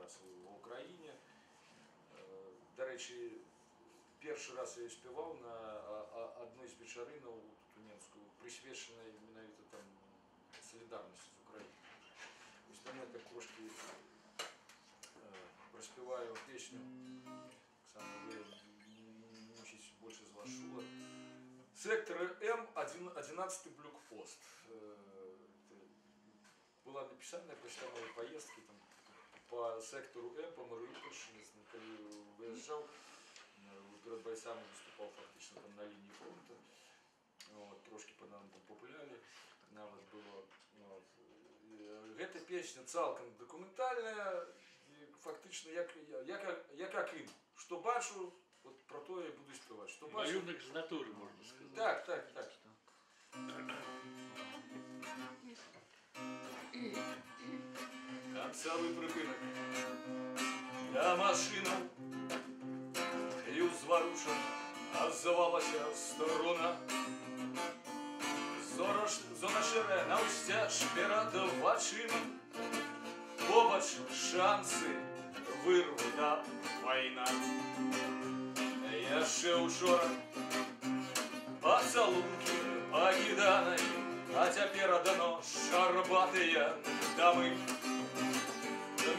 раз в Україні. До речі, перший раз я співав на одной з вечоринок у Тунецьку, присвяченої менавіта там солідарності з Україною. Ось там я так трошки проспеваю песню. Оксана, вы мучитесь больше из вас шула. Сектор М, 11-й блокпост. Была написана после моей поездки там, по сектору М, по Маріупольщині, коли виїжджав, перед бойцами виступав фактично там на лінії фронту. Вот, трошки по нам там популяли, навіть було. Вот. Эта песня цілком документальна, фактично як Крим. Що бачу, от про то я буду співати. Що бачу... Малюнок з натури, можна сказати. Так. Концевий припинок. Я машину з ворушен, озвалася сторона. Зона шире навстяж перед вашими. Побач шанси вирвана війна. Я ще учора поцілунки покиданої, а тепер дано шарбатые дамы.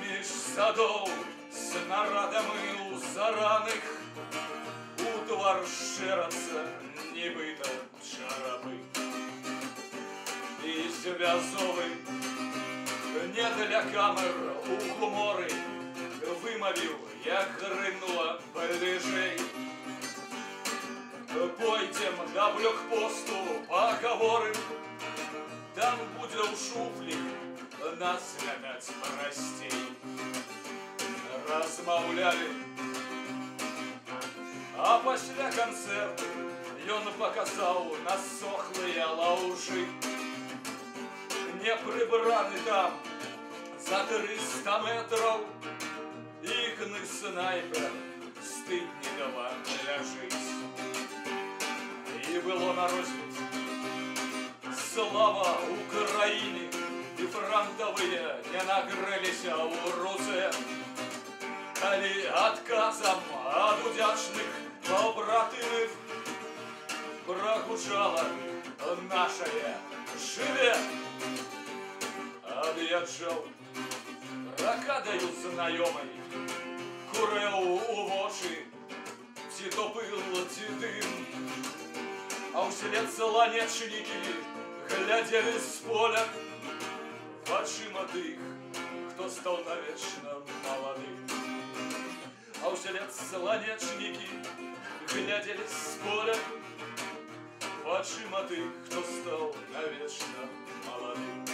Між садов з нарадами у зараних утвар шераться нібито чараби. І зв'язовий не для камер у гумори вимовив, як гримнула ближей. Пойдем до блокпосту, поговорим, там буде у шуфлі нас глядать простей. Размаўлялі, а пасля канцэрту ён паказаў на сохлыя лаўжы. Не прыбраны там за 300 метров іхны снайпер стыднікава ляжыць. І было на розвід слава Украине, и фронтовые не нагрелися у руце. Коли отказом от удячных побратимів прогучало нашее «Живе!» Од'їжджав ракадою знайомий, курив у воші, ці то пил, ці дим. А услед солонечники глядели с поля в очима тых, кто стал навечно молодым. А услед солонечники глядели с поля в очима тых, кто стал навечно молодым.